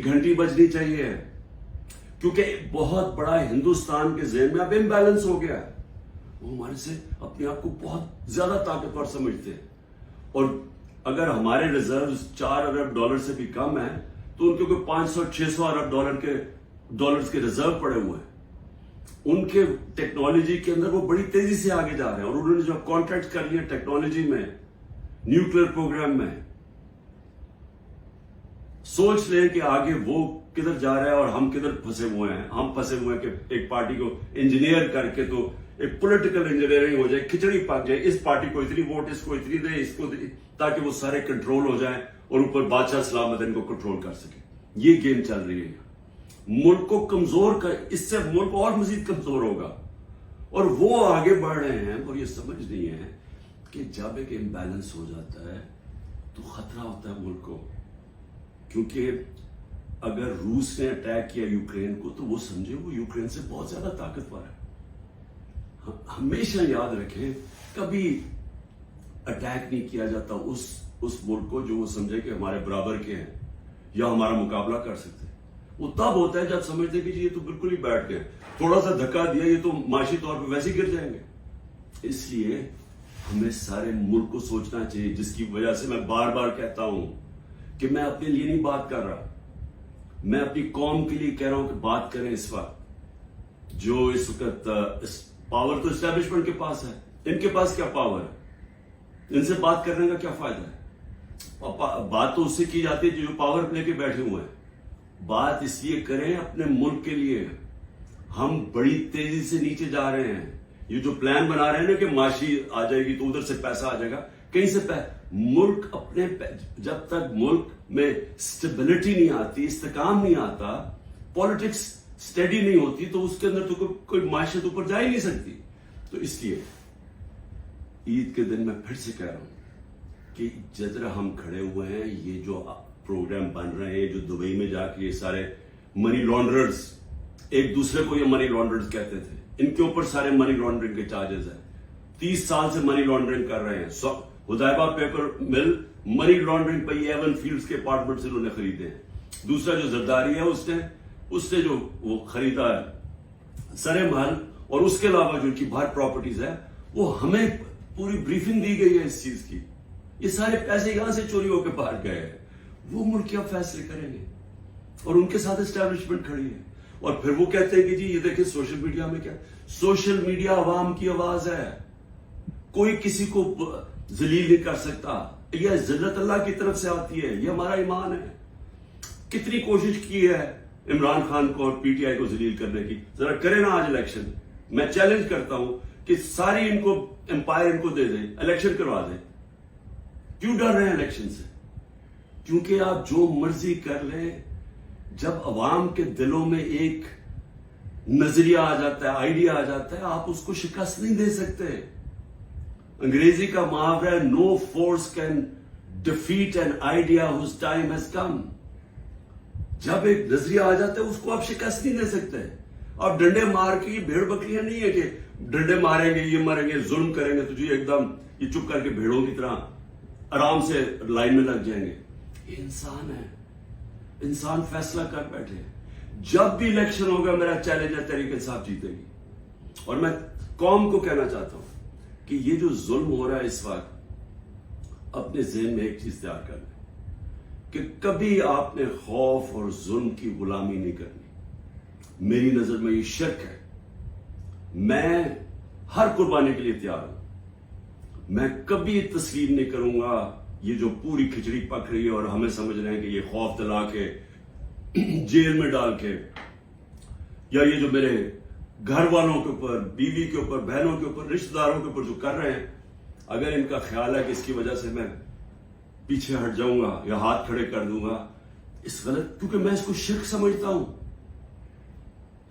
घंटी बजनी चाहिए, क्योंकि बहुत बड़ा हिंदुस्तान के ज़हन में अब इम्बैलेंस हो गया है। वो हमारे से अपने आप को बहुत ज्यादा ताकतवर समझते हैं, और अगर हमारे रिजर्व्स 4 अरब डॉलर से भी कम है तो उनके कोई 500-600 अरब डॉलर्स के रिजर्व पड़े हुए हैं। उनके टेक्नोलॉजी के अंदर वो बड़ी तेजी से आगे जा रहे हैं, और उन्होंने जो कॉन्ट्रैक्ट कर लिए टेक्नोलॉजी में, न्यूक्लियर प्रोग्राम में, सोच लें कि आगे वो किधर जा रहा है और हम किधर फंसे हुए हैं। हम फंसे हुए हैं कि एक पार्टी को इंजीनियर करके तो एक पॉलिटिकल इंजीनियरिंग हो जाए, खिचड़ी पक जाए, इस पार्टी को इतनी वोट, इसको इतनी दे, इसको दे, ताकि वो सारे कंट्रोल हो जाए और ऊपर बादशाह सलामत इनको कंट्रोल कर सके। ये गेम चल रही है। मुल्क को कमजोर कर, इससे मुल्क और मजीद कमजोर होगा, और वो आगे बढ़ रहे हैं और ये समझ नहीं है कि जब एक इम्बैलेंस हो जाता है तो खतरा होता है मुल्क को। क्योंकि अगर रूस ने अटैक किया यूक्रेन को, तो वो समझे वो यूक्रेन से बहुत ज्यादा ताकतवर है। हमेशा याद रखें, कभी अटैक नहीं किया जाता उस मुल्क को जो वो समझे कि हमारे बराबर के हैं या हमारा मुकाबला कर सकते हैं। वो तब होता है जब समझते कि जी ये तो बिल्कुल ही बैठ गए, थोड़ा सा धक्का दिया ये तो माशी तौर पे वैसे ही गिर जाएंगे। इसलिए हमें सारे मुल्क को सोचना चाहिए, जिसकी वजह से मैं बार बार कहता हूं कि मैं अपने लिए नहीं बात कर रहा, मैं अपनी कौम के लिए कह रहा हूं कि बात करें। इस वक्त जो इस वक्त पावर तो एस्टेब्लिशमेंट के पास है, इनके पास क्या पावर है? इनसे बात करने का क्या फायदा है? बात तो उससे की जाती है जो पावर लेके बैठे हुए हैं। बात इसलिए करें अपने मुल्क के लिए। हम बड़ी तेजी से नीचे जा रहे हैं। ये जो प्लान बना रहे हैं ना कि माशी आ जाएगी तो उधर से पैसा आ जाएगा, कहीं से मुल्क अपने, जब तक मुल्क में स्टेबिलिटी नहीं आती, इस्तेकाम नहीं आता, पॉलिटिक्स स्टेडी नहीं होती, तो उसके अंदर तो कोई माशियत ऊपर जा ही नहीं सकती। तो इसलिए ईद के दिन मैं फिर से कह रहा हूं कि जिधर हम खड़े हुए हैं, ये जो प्रोग्राम बन रहे हैं, जो दुबई में जाके ये सारे मनी लॉन्ड्रर्स, एक दूसरे को ये मनी लॉन्ड्रर्स कहते थे, इनके ऊपर सारे मनी लॉन्ड्रिंग के चार्जेस हैं। 30 साल से मनी लॉन्ड्रिंग कर रहे हैं। हुदैबा पेपर मिल मनी लॉन्ड्रिंग पे एवन फील्ड्स के अपार्टमेंट से उन्होंने खरीदे हैं। दूसरा जो जरदारी है उसने जो वो खरीदा है सरे महल, और उसके अलावा जो उनकी बाहर प्रॉपर्टीज है, वो हमें पूरी ब्रीफिंग दी गई है इस चीज की। ये सारे पैसे यहां से चोरी होकर बाहर गए हैं। वो मुल्क क्या फैसले करेंगे, और उनके साथ एस्टैब्लिशमेंट खड़ी है। और फिर वो कहते हैं कि जी ये देखिए सोशल मीडिया में क्या, सोशल मीडिया अवाम की आवाज है, कोई किसी को जलील नहीं कर सकता। यह जिल्लत अल्लाह की तरफ से आती है, ये हमारा ईमान है। कितनी कोशिश की है इमरान खान को और पीटीआई को जलील करने की, जरा करें ना आज इलेक्शन। मैं चैलेंज करता हूं कि सारी इनको एम्पायर इनको दे दे, इलेक्शन करवा दे। क्यों डर रहे हैं इलेक्शन से? क्योंकि आप जो मर्जी कर ले, जब अवाम के दिलों में एक नजरिया आ जाता है, आइडिया आ जाता है, आप उसको शिकस्त नहीं दे सकते। अंग्रेजी का मुहावरा है, no force can defeat an idea whose time has come. जब एक नजरिया आ जाता है उसको आप शिकस्त नहीं दे सकते। आप डंडे मार के, भेड़ बकरियां नहीं है कि डंडे मारेंगे, ये मारेंगे, जुल्म करेंगे तो जी एकदम ये चुप करके भेड़ों की तरह आराम से लाइन में लग जाएंगे। ये इंसान है, इंसान फैसला कर बैठे। जब भी इलेक्शन होगा, मेरा चैलेंज है तहरीक इंसाफ जीतेगी। और मैं कौम को कहना चाहता हूं कि ये जो जुल्म हो रहा है इस वक्त, अपने ज़हन में एक चीज तैयार कर लें कि कभी आपने खौफ और जुल्म की गुलामी नहीं करनी। मेरी नजर में ये शिर्क है। मैं हर कुर्बानी के लिए तैयार हूं। मैं कभी तस्लीम नहीं करूंगा ये जो पूरी खिचड़ी पक रही है और हमें समझ रहे हैं कि ये खौफ दिला के, जेल में डाल के, या ये जो मेरे घर वालों के ऊपर, बीवी के ऊपर, बहनों के ऊपर, रिश्तेदारों के ऊपर जो कर रहे हैं, अगर इनका ख्याल है कि इसकी वजह से मैं पीछे हट जाऊंगा या हाथ खड़े कर दूंगा, इस गलत, क्योंकि मैं इसको शिर्क समझता हूं।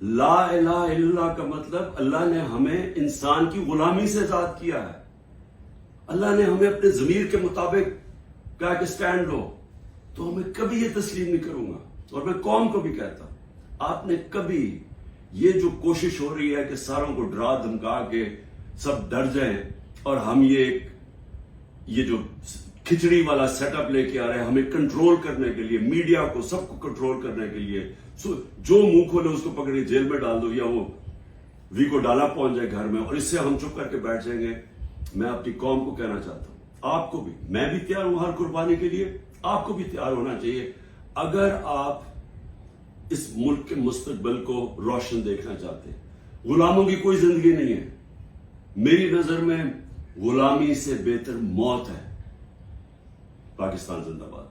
ला इलाहा इल्लल्लाह का मतलब अल्लाह ने हमें इंसान की गुलामी से आजाद किया है। अल्लाह ने हमें अपने जमीर के मुताबिक कहा कि स्टैंड लो, तो हमें कभी ये तस्लीम नहीं करूंगा। और मैं कौम को भी कहता हूं, आपने कभी ये जो कोशिश हो रही है कि सारों को डरा धमका के सब डर जाएं और हम ये जो کھچڑی والا سیٹ اپ لے کے آ رہے ہیں ہمیں کنٹرول کرنے کے لیے, میڈیا کو, سب کو کنٹرول کرنے کے لیے. جو منہ کھولے اس کو پکڑے جیل میں ڈال دو یا وہ وی کو ڈالا پہنچ جائے گھر میں, اور اس سے ہم چپ کر کے بیٹھ جائیں گے. میں اپنی قوم کو کہنا چاہتا ہوں, آپ کو بھی, میں بھی تیار ہوں ہر قربانی کے لیے, آپ کو بھی تیار ہونا چاہیے. اگر آپ اس ملک کے مستقبل کو روشن دیکھنا چاہتے ہیں, غلاموں کی کوئی زندگی نہیں ہے. میری نظر میں غلامی سے بہتر موت ہے. پاکستان زندہ باد.